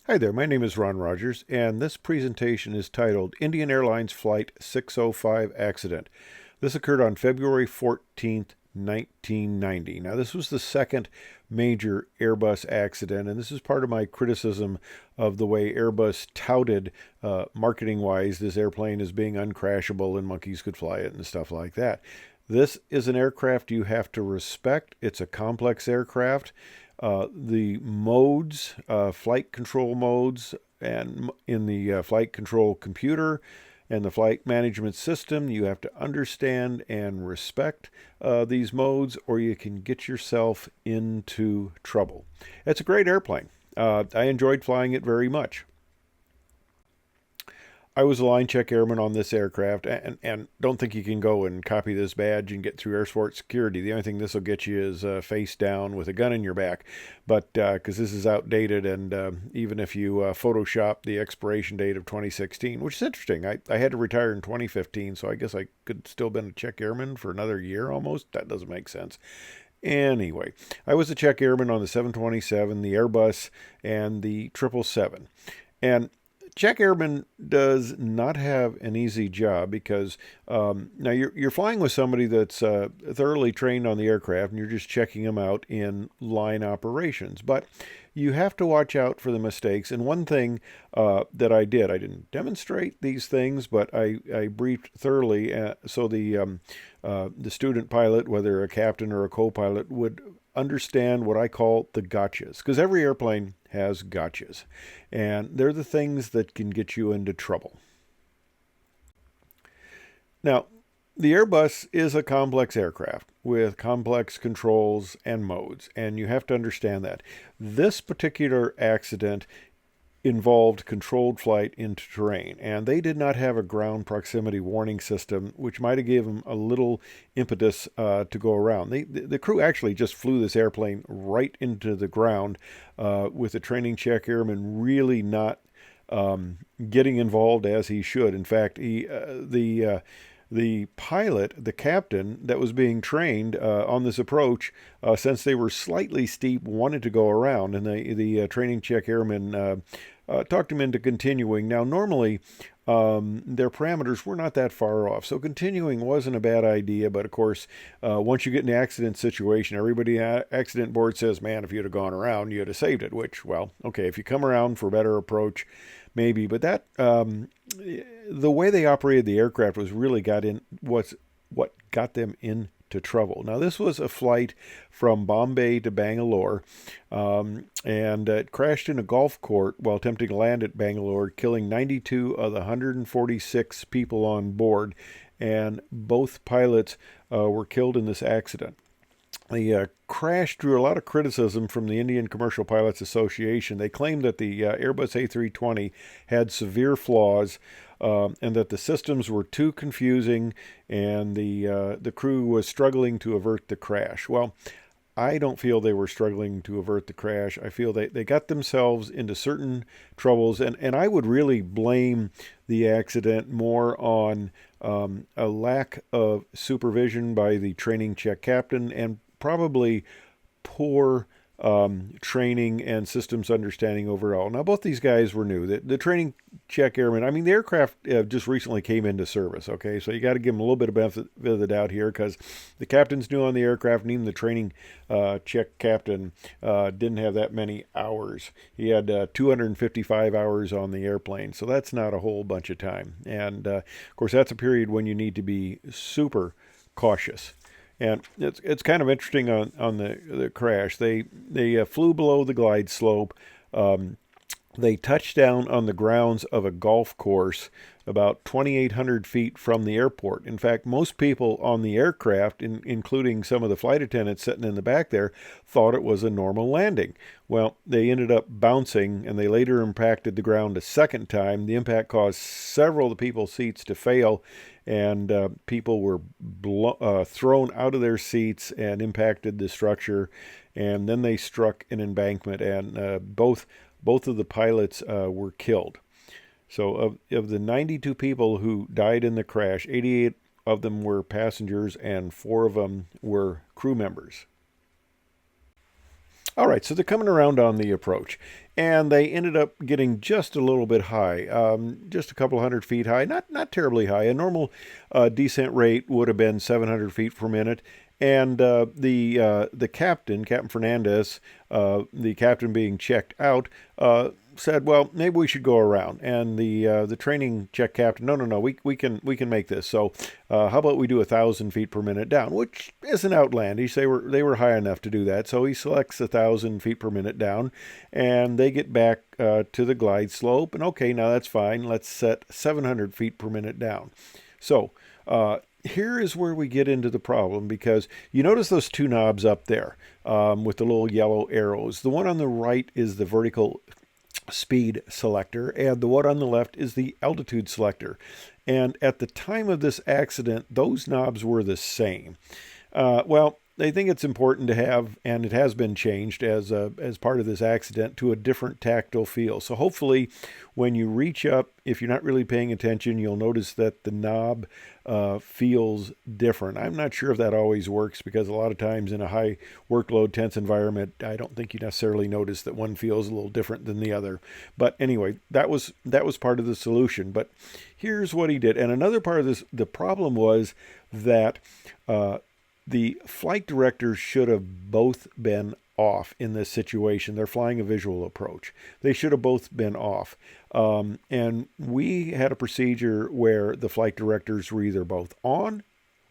Hi there, my name is Ron Rogers, and this presentation is titled Indian Airlines Flight 605 Accident. This occurred on February 14th, 1990. Now, this was the second major Airbus accident, and this is part of my criticism of the way Airbus touted, marketing-wise, this airplane as being uncrashable and monkeys could fly it and stuff like that. This is an aircraft you have to respect. It's a complex aircraft. The modes, flight control modes, and in the flight control computer and the flight management system, you have to understand and respect these modes, or you can get yourself into trouble. It's a great airplane. I enjoyed flying it very much. I was a line check airman on this aircraft, and don't think you can go and copy this badge and get through airport security. The only thing this will get you is face down with a gun in your back, but because this is outdated, and even if you Photoshop the expiration date of 2016, which is interesting. I had to retire in 2015, so I guess I could still been a check airman for another year almost. That doesn't make sense. Anyway, I was a check airman on the 727, the Airbus, and the 777. And check airman does not have an easy job because now you're flying with somebody that's thoroughly trained on the aircraft, and you're just checking them out in line operations. But you have to watch out for the mistakes. And one thing that I didn't demonstrate these things, but I briefed thoroughly so the student pilot, whether a captain or a co-pilot, would understand what I call the gotchas, because every airplane has gotchas, and they're the things that can get you into trouble. Now, the Airbus is a complex aircraft with complex controls and modes, and you have to understand that. This particular accident involved controlled flight into terrain, and they did not have a ground proximity warning system, which might have given them a little impetus to go around. The crew actually just flew this airplane right into the ground with the training check airman really not getting involved as he should. In fact, the pilot, the captain that was being trained on this approach, since they were slightly steep, wanted to go around, and the training check airman talked him into continuing. Now, normally, their parameters were not that far off, so continuing wasn't a bad idea. But of course, once you get in the accident situation, everybody at accident board says, "Man, if you'd have gone around, you'd have saved it." Which, well, okay, if you come around for a better approach, maybe. But that the way they operated the aircraft was really what got them into trouble. Now, this was a flight from Bombay to Bangalore, and it crashed in a golf court while attempting to land at Bangalore, killing 92 of the 146 people on board, and both pilots were killed in this accident. The crash drew a lot of criticism from the Indian Commercial Pilots Association. They claimed that the Airbus A320 had severe flaws, and that the systems were too confusing, and the crew was struggling to avert the crash. Well, I don't feel they were struggling to avert the crash. I feel they got themselves into certain troubles, and I would really blame the accident more on a lack of supervision by the training check captain, and probably poor training and systems understanding overall. Now, both these guys were new. The training check airmen, I mean, the aircraft just recently came into service, okay? So you got to give them a little bit of benefit of the doubt here, because the captain's new on the aircraft, and even the training check captain didn't have that many hours. He had 255 hours on the airplane, so that's not a whole bunch of time. And, of course, that's a period when you need to be super cautious. And it's kind of interesting on the crash. They flew below the glide slope. They touched down on the grounds of a golf course about 2,800 feet from the airport. In fact, most people on the aircraft, including some of the flight attendants sitting in the back there, thought it was a normal landing. Well, they ended up bouncing, and they later impacted the ground a second time. The impact caused several of the people's seats to fail, and people were thrown out of their seats and impacted the structure. And then they struck an embankment, and both of the pilots were killed. So of the 92 people who died in the crash, 88 of them were passengers and 4 of them were crew members. All right, so they're coming around on the approach, and they ended up getting just a little bit high, just a couple hundred feet high, not terribly high. A normal descent rate would have been 700 feet per minute, and the captain, Captain Fernandez, the captain being checked out, said, "Well, maybe we should go around." And the training check captain, no, we can make this. So how about we do 1,000 feet per minute down, which isn't outlandish. They were high enough to do that. So he selects 1,000 feet per minute down, and they get back to the glide slope. And okay, now that's fine. Let's set 700 feet per minute down. So here is where we get into the problem, because you notice those two knobs up there with the little yellow arrows. The one on the right is the vertical speed selector, and the one on the left is the altitude selector. And at the time of this accident, those knobs were the same. Well, they think it's important to have, and it has been changed as part of this accident, to a different tactile feel. So hopefully when you reach up, if you're not really paying attention, you'll notice that the knob feels different. I'm not sure if that always works, because a lot of times in a high workload, tense environment, I don't think you necessarily notice that one feels a little different than the other. But anyway, that was part of the solution. But here's what he did. And another part of this, the problem was that the flight directors should have both been off in this situation. They're flying a visual approach. They should have both been off. And we had a procedure where the flight directors were either both on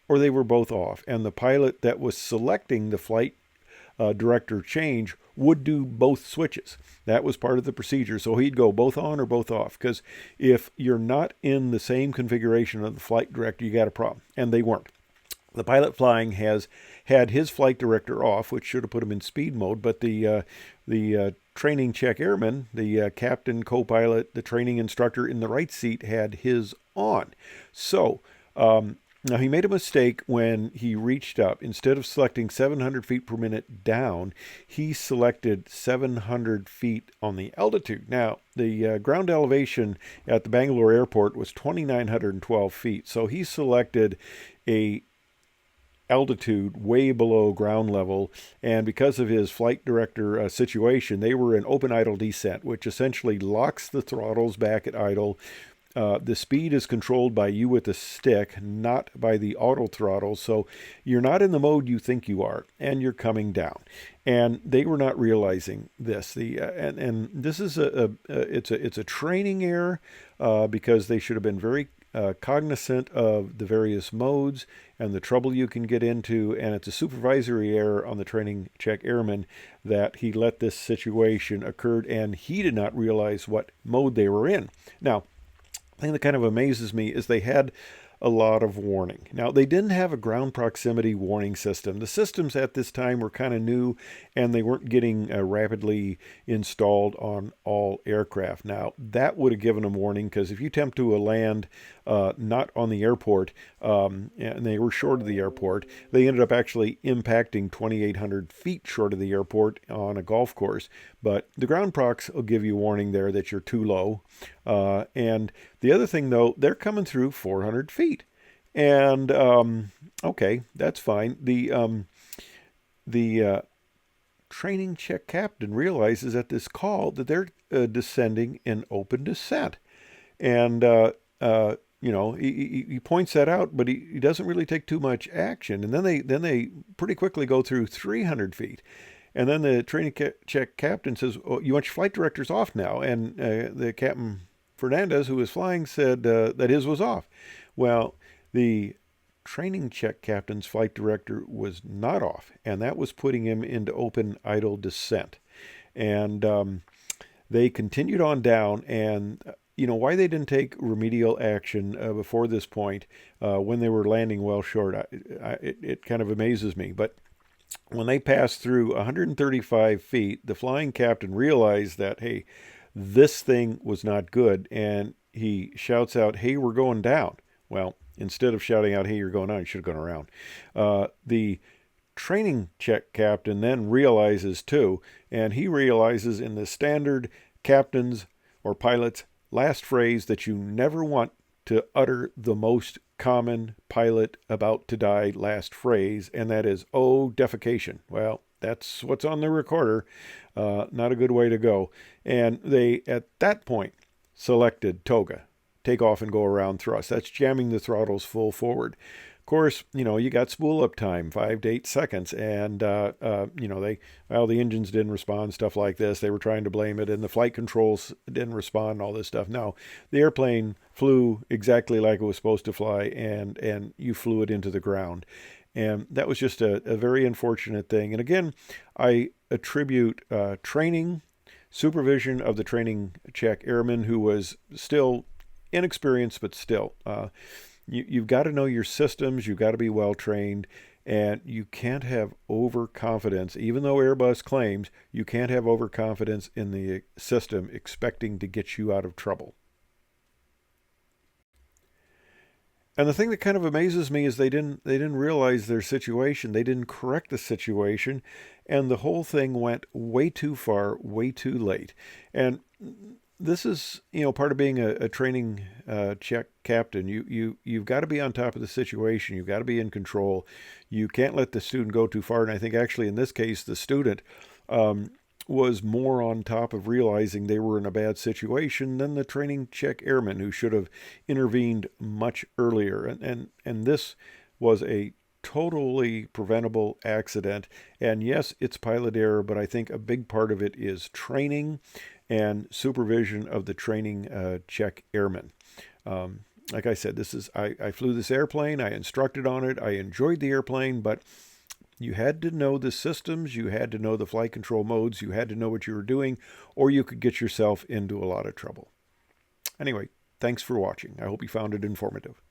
or they were both off. And the pilot that was selecting the flight director change would do both switches. That was part of the procedure. So he'd go both on or both off, because if you're not in the same configuration of the flight director, you got a problem. And they weren't. The pilot flying has had his flight director off, which should have put him in speed mode, but the training check airman, the captain, co-pilot, the training instructor in the right seat had his on. So now he made a mistake when he reached up. Instead of selecting 700 feet per minute down, he selected 700 feet on the altitude. Now, the ground elevation at the Bangalore airport was 2,912 feet. So he selected a altitude way below ground level, and because of his flight director situation, they were in open idle descent, which essentially locks the throttles back at idle. The speed is controlled by you with the stick, not by the auto throttle, so you're not in the mode you think you are, and you're coming down. And they were not realizing this. And this is it's a training error, because they should have been very cognizant of the various modes and the trouble you can get into, and it's a supervisory error on the training check airman that he let this situation occur, and he did not realize what mode they were in. Now, the thing that kind of amazes me is they had a lot of warning. Now, they didn't have a ground proximity warning system. The systems at this time were kind of new, and they weren't getting rapidly installed on all aircraft. Now, that would have given them warning, because if you attempt to land not on the airport, and they were short of the airport, they ended up actually impacting 2,800 feet short of the airport on a golf course. But the ground procs will give you warning there that you're too low. And the other thing, though, they're coming through 400 feet. And, okay, that's fine. The training check captain realizes at this call that they're descending in open descent. And, he points that out, but he doesn't really take too much action. And then they pretty quickly go through 300 feet. And then the training check captain says, "Oh, you want your flight directors off now?" And the Captain Fernandez, who was flying, said that his was off. Well, the training check captain's flight director was not off, and that was putting him into open idle descent. And they continued on down, and why they didn't take remedial action before this point when they were landing well short, it kind of amazes me. But when they passed through 135 feet, the flying captain realized that, hey, this thing was not good, and he shouts out, "Hey, we're going down." Well, instead of shouting out, "Hey, you're going down," you should have gone around. The training check captain then realizes too, and he realizes in the standard captain's or pilot's last phrase that you never want to utter, the most common pilot about to die last phrase, and that is, "Oh, defecation." Well, That's what's on the recorder. Not a good way to go. And they, at that point, selected toga, take off and go around thrust. That's jamming the throttles full forward. Of course, you got spool up time, 5 to 8 seconds, and the engines didn't respond, stuff like this. They were trying to blame it, and the flight controls didn't respond, and all this stuff. No, the airplane flew exactly like it was supposed to fly, and you flew it into the ground. And that was just a very unfortunate thing. And again, I attribute training, supervision of the training check airman, who was still inexperienced, but still. You've got to know your systems. You've got to be well trained. And you can't have overconfidence. Even though Airbus claims you can't have overconfidence in the system expecting to get you out of trouble. And the thing that kind of amazes me is they didn't realize their situation. They didn't correct the situation, and the whole thing went way too far, way too late. And this is part of being a training check captain. You've got to be on top of the situation. You've got to be in control. You can't let the student go too far. And I think actually in this case the student was more on top of realizing they were in a bad situation than the training check airman, who should have intervened much earlier. And this was a totally preventable accident. And yes, it's pilot error, but I think a big part of it is training and supervision of the training check airmen. Like I said, I flew this airplane, I instructed on it, I enjoyed the airplane, but you had to know the systems, you had to know the flight control modes, you had to know what you were doing, or you could get yourself into a lot of trouble. Anyway, thanks for watching. I hope you found it informative.